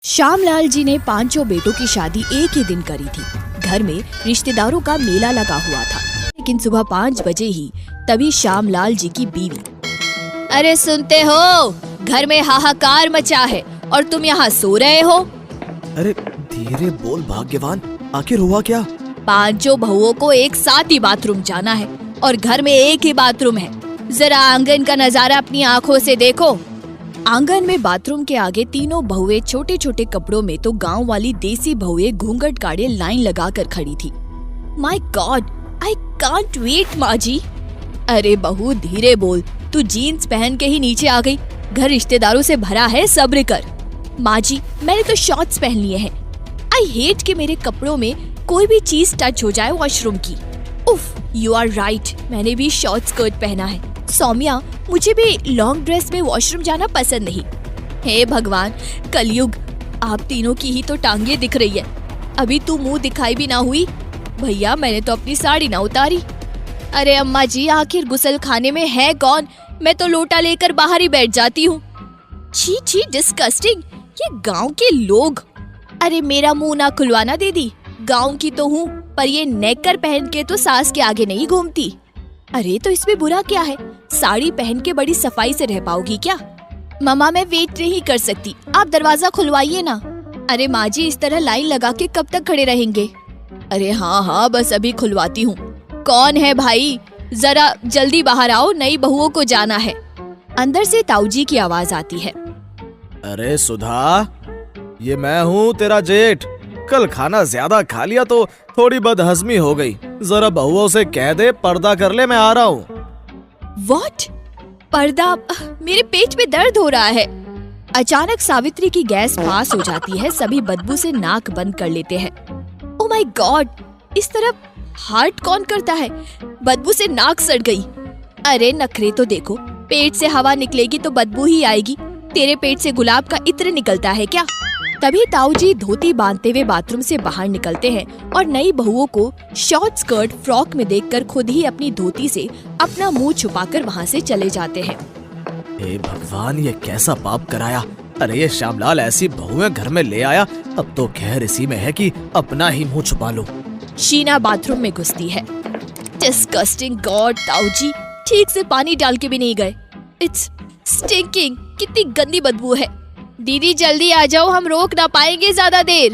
श्यामलाल जी ने पांचों बेटों की शादी एक ही दिन करी थी। घर में रिश्तेदारों का मेला लगा हुआ था, लेकिन सुबह 5 बजे ही तभी श्यामलाल जी की बीवी, अरे सुनते हो, घर में हाहाकार मचा है और तुम यहाँ सो रहे हो। अरे धीरे बोल भाग्यवान, आखिर हुआ क्या? पांचों बहुओं को एक साथ ही बाथरूम जाना है और घर में एक ही बाथरूम है। जरा आंगन का नजारा अपनी आँखों से देखो। आंगन में बाथरूम के आगे तीनों बहुएं छोटे छोटे कपड़ों में तो गांव वाली देसी बहुएं घूंघट गाड़े लाइन लगाकर खड़ी थी। My God, I can't wait माँ जी। अरे बहू धीरे बोल, तू जीन्स पहन के ही नीचे आ गई। घर रिश्तेदारों से भरा है, सब्र कर। माँ जी मैंने तो शॉर्ट्स पहन लिए हैं। आई हेट कि मेरे कपड़ों में कोई भी चीज टच हो जाए वॉशरूम की। उफ, यू आर राइट, मैंने भी शॉर्ट स्कर्ट पहना है। सौम्या, मुझे भी लॉन्ग ड्रेस में वॉशरूम जाना पसंद नहीं। हे भगवान, कलयुग, आप तीनों की ही तो टांगे दिख रही है, अभी तू मुंह दिखाई भी ना हुई। भैया मैंने तो अपनी साड़ी ना उतारी। अरे अम्मा जी, आखिर गुसल खाने में है कौन? मैं तो लोटा लेकर बाहर ही बैठ जाती हूँ। छी छी, डिस्कस्टिंग, ये गांव के लोग। अरे मेरा मुंह ना खुलवाना दीदी, गांव की तो हूँ, पर ये नेकर पहन के तो सास के आगे नहीं घूमती। अरे तो इसमें बुरा क्या है? साड़ी पहन के बड़ी सफाई से रह पाओगी क्या? मम्मा मैं वेट नहीं कर सकती, आप दरवाजा खुलवाइए ना। अरे माँ जी, इस तरह लाइन लगा के कब तक खड़े रहेंगे? अरे हाँ, बस अभी खुलवाती हूँ। कौन है भाई? जरा जल्दी बाहर आओ, नई बहुओं को जाना है। अंदर से ताऊजी की आवाज आती है। अरे सुधा, ये मैं हूँ तेरा जेठ। कल खाना ज्यादा खा लिया तो थोड़ी बदहजमी हो गई। जरा बहुओं से कह दे पर्दा कर ले, मैं आ रहा हूँ। What? पर्दा? मेरे पेट में दर्द हो रहा है। अचानक सावित्री की गैस पास हो जाती है, सभी बदबू से नाक बंद कर लेते हैं। ओह माय गॉड, इस तरफ हार्ट कौन करता है? बदबू से नाक सड़ गई। अरे नखरे तो देखो, पेट से हवा निकलेगी तो बदबू ही आएगी। तेरे पेट से गुलाब का इत्र निकलता है क्या? तभी ताऊजी धोती बांधते हुए बाथरूम से बाहर निकलते हैं और नई बहुओं को शॉर्ट स्कर्ट फ्रॉक में देखकर खुद ही अपनी धोती से अपना मुंह छुपाकर वहां से चले जाते हैं। हे भगवान, ये कैसा पाप कराया। अरे ये श्यामलाल ऐसी बहुएं घर में ले आया, अब तो खैर इसी में है कि अपना ही मुंह छुपा लो। शीना बाथरूम में घुसती है। डिस्गस्टिंग गॉड, ताऊजी ठीक से पानी डाल के भी नहीं गए। इट्स स्टिंकिंग, कितनी गंदी बदबू है। दीदी जल्दी आ जाओ, हम रोक ना पाएंगे ज्यादा देर।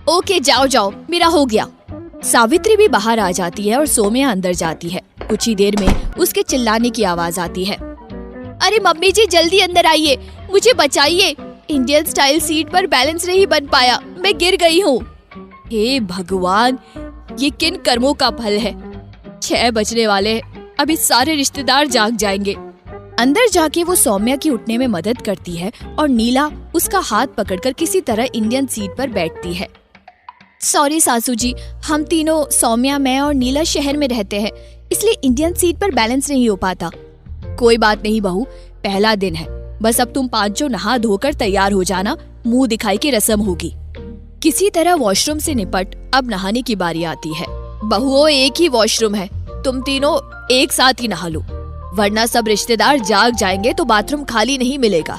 ओके जाओ जाओ, मेरा हो गया। सावित्री भी बाहर आ जाती है और सोम्या अंदर जाती है। कुछ ही देर में उसके चिल्लाने की आवाज आती है। अरे मम्मी जी जल्दी अंदर आइए, मुझे बचाइए। इंडियन स्टाइल सीट पर बैलेंस नहीं बन पाया, मैं गिर गई हूँ। हे भगवान, ये किन कर्मों का फल है? 6 बजने वाले हैं, अभी सारे रिश्तेदार जाग जाएंगे। अंदर जाके वो सौम्या की उठने में मदद करती है और नीला उसका हाथ पकड़कर किसी तरह इंडियन सीट पर बैठती है। सॉरी सासू जी, हम तीनों, सौम्या, मैं और नीला शहर में रहते हैं, इसलिए इंडियन सीट पर बैलेंस नहीं हो पाता। कोई बात नहीं बहू, पहला दिन है, बस अब तुम पांचों नहा धोकर तैयार हो जाना, मुंह दिखाई की रस्म होगी। किसी तरह वॉशरूम से निपट अब नहाने की बारी आती है। बहुओं, एक ही वॉशरूम है, तुम तीनों एक साथ ही नहा लो, वरना सब रिश्तेदार जाग जाएंगे तो बाथरूम खाली नहीं मिलेगा।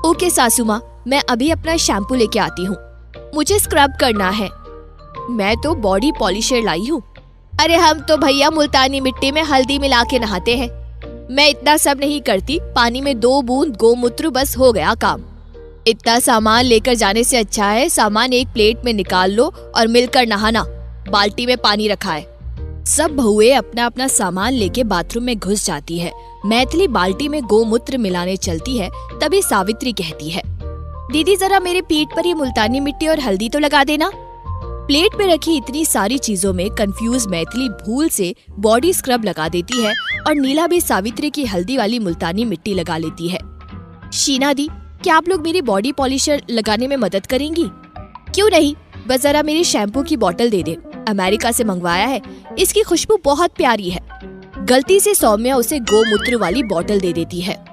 ओके सासू माँ, मैं अभी अपना शैम्पू लेके आती हूँ, मुझे स्क्रब करना है। मैं तो बॉडी पॉलिशर लाई हूँ। अरे हम तो भैया मुल्तानी मिट्टी में हल्दी मिला के नहाते हैं। मैं इतना सब नहीं करती, पानी में 2 बूंद गोमूत्र बस हो गया काम। इतना सामान लेकर जाने से अच्छा है सामान एक प्लेट में निकाल लो और मिलकर नहाना। बाल्टी में पानी रखा है। सब बहुएं अपना अपना सामान लेके बाथरूम में घुस जाती है। मैथिली बाल्टी में गोमूत्र मिलाने चलती है। तभी सावित्री कहती है, दीदी जरा मेरे पीठ पर ये मुल्तानी मिट्टी और हल्दी तो लगा देना। प्लेट में रखी इतनी सारी चीजों में कंफ्यूज मैथिली भूल से बॉडी स्क्रब लगा देती है और नीला भी सावित्री की हल्दी वाली मुल्तानी मिट्टी लगा लेती है। शीना दी, क्या आप लोग मेरी बॉडी पॉलिशर लगाने में मदद करेंगी? क्यों नहीं, बस जरा मेरी शैम्पू की बोतल दे दे, अमेरिका से मंगवाया है, इसकी खुशबू बहुत प्यारी है। गलती से सौम्या उसे गोमूत्र वाली बोतल दे देती है।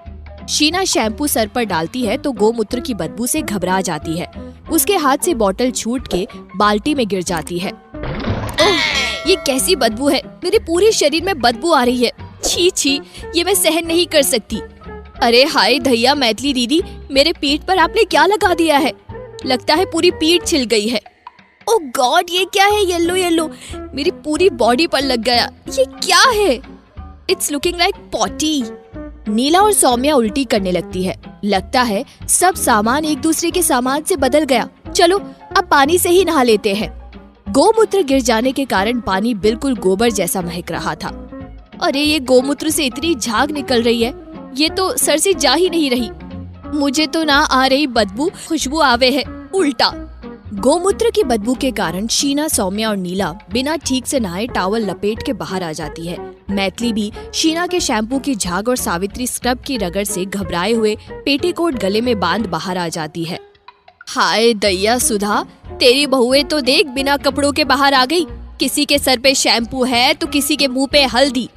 शीना शैम्पू सर पर डालती है तो गोमूत्र की बदबू से घबरा जाती है। उसके हाथ से बोतल छूट के बाल्टी में गिर जाती है। ओह, ये कैसी बदबू है? मेरे पूरे शरीर में बदबू आ रही है। छी छी, ये मैं सहन नहीं कर सकती। अरे हाय धैया मैथिली दीदी, मेरे पीठ पर आपने क्या लगा दिया है? लगता है पूरी पीठ छिल गई है। ओह गॉड, ये क्या है येलो येलो, मेरी पूरी बॉडी पर लग गया। ये क्या है? It's looking like potty. Neela और सौम्या उल्टी करने लगती है। लगता है सब सामान एक दूसरे के सामान से बदल गया। चलो अब पानी से ही नहा लेते हैं। गोमूत्र गिर जाने के कारण पानी बिल्कुल गोबर जैसा महक रहा था। अरे ये गोमूत्र से इतनी झाग निकल रही है, ये तो सर से जा ही नहीं रही। मुझे तो ना आ रही बदबू, खुशबू आवे है उल्टा। गोमूत्र की बदबू के कारण शीना, सौम्या और नीला बिना ठीक से नहाए टॉवल लपेट के बाहर आ जाती है। मैथिली भी शीना के शैम्पू की झाग और सावित्री स्क्रब की रगड़ से घबराए हुए पेटीकोट गले में बांध बाहर आ जाती है। हाय दैया सुधा, तेरी बहुएं तो देख बिना कपड़ों के बाहर आ गई। किसी के सर पे शैम्पू है तो किसी के मुंह पे हल्दी।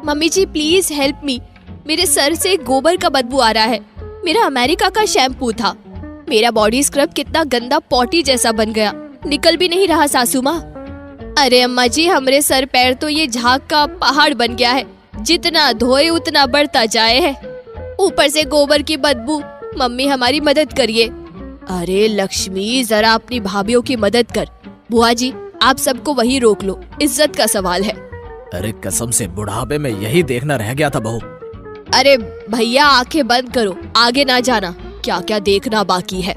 मम्मी जी प्लीज हेल्प मी, मेरे सर से गोबर का बदबू आ रहा है। मेरा अमेरिका का शैम्पू था। मेरा बॉडी स्क्रब कितना गंदा पॉटी जैसा बन गया, निकल भी नहीं रहा सासू माँ। अरे अम्मा जी, हमरे सर पैर तो ये झाग का पहाड़ बन गया है, जितना धोए उतना बढ़ता जाए है। ऊपर से गोबर की बदबू। मम्मी हमारी मदद करिए। अरे लक्ष्मी, जरा अपनी भाभीयों की मदद कर। बुआ जी आप सबको वही रोक लो, इज्जत का सवाल है। अरे कसम से बुढ़ापे में यही देखना रह गया था बहू। अरे भैया आंखें बंद करो, आगे ना जाना, क्या क्या देखना बाकी है।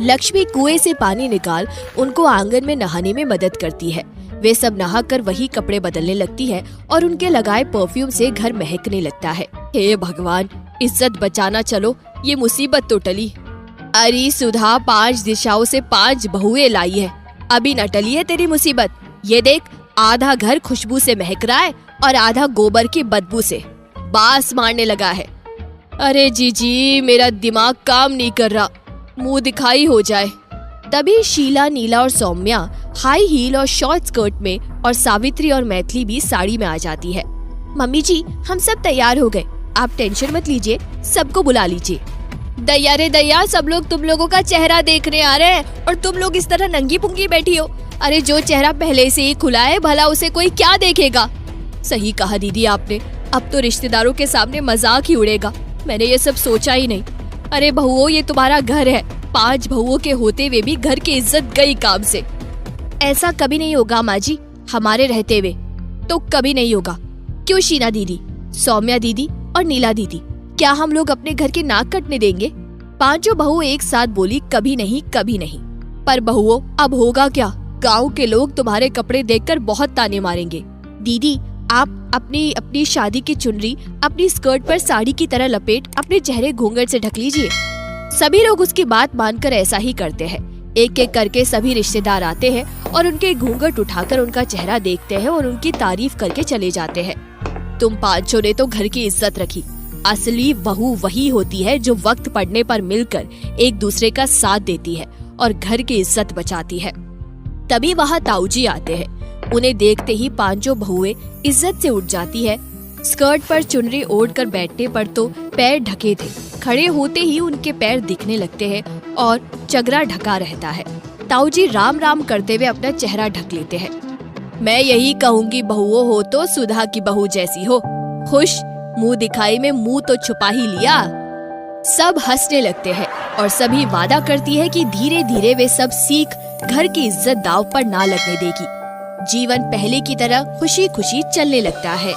लक्ष्मी कुएं से पानी निकाल उनको आंगन में नहाने में मदद करती है। वे सब नहाकर वही कपड़े बदलने लगती है और उनके लगाए परफ्यूम से घर महकने लगता है। हे भगवान, इज्जत बचाना, चलो ये मुसीबत तो टली। अरे सुधा, 5 दिशाओं से 5 बहुएं लाई है, अभी न टली है तेरी मुसीबत। ये देख, आधा घर खुशबू से महक रहा है और आधा गोबर की बदबू से बास मारने लगा है। अरे जीजी, मेरा दिमाग काम नहीं कर रहा, मुंह दिखाई हो जाए। तभी शीला, नीला और सौम्या हाई हील और शॉर्ट स्कर्ट में और सावित्री और मैथिली भी साड़ी में आ जाती है। मम्मी जी हम सब तैयार हो गए, आप टेंशन मत लीजिए, सबको बुला लीजिए। दया रे दया, सब लोग तुम लोगों का चेहरा देखने आ रहे हैं और तुम लोग इस तरह नंगी पुंगी बैठी हो। अरे जो चेहरा पहले से ही खुला है, भला उसे कोई क्या देखेगा। सही कहा दीदी आपने, अब तो रिश्तेदारों के सामने मजाक ही उड़ेगा। मैंने ये सब सोचा ही नहीं। अरे बहुओं, ये तुम्हारा घर है, 5 बहुओं के होते हुए भी घर की इज्जत गई काम से। ऐसा कभी नहीं होगा माँ जी, हमारे रहते हुए तो कभी नहीं होगा। क्यों शीना दीदी, सौम्या दीदी और नीला दीदी, क्या हम लोग अपने घर के नाक कटने देंगे? 5 बहु एक साथ बोली, कभी नहीं कभी नहीं। पर बहुओं अब होगा क्या, गाँव के लोग तुम्हारे कपड़े देखकर बहुत ताने मारेंगे। दीदी आप अपनी शादी की चुनरी अपनी स्कर्ट पर साड़ी की तरह लपेट अपने चेहरे घूंघट से ढक लीजिए। सभी लोग उसकी बात मानकर ऐसा ही करते हैं। एक एक करके सभी रिश्तेदार आते हैं और उनके घूंघट उठाकर उनका चेहरा देखते हैं और उनकी तारीफ करके चले जाते हैं। तुम 5 ने तो घर की इज्जत रखी। असली बहू वही होती है जो वक्त पड़ने पर मिलकर एक दूसरे का साथ देती है और घर की इज्जत बचाती है। तभी वहाँ ताऊजी आते हैं। उन्हें देखते ही 5 बहुएं इज्जत से उठ जाती है। स्कर्ट पर चुनरी ओढ़कर बैठने पर तो पैर ढके थे, खड़े होते ही उनके पैर दिखने लगते हैं और चगरा ढका रहता है। ताऊजी राम राम करते हुए अपना चेहरा ढक लेते हैं। मैं यही कहूँगी, बहुओं हो तो सुधा की बहू जैसी हो। खुश, मुंह दिखाई में मुंह तो छुपा ही लिया। सब हंसने लगते हैं और सभी वादा करती है कि धीरे धीरे वे सब सीख घर की इज्जत दांव पर ना लगने देगी। जीवन पहले की तरह खुशी खुशी चलने लगता है।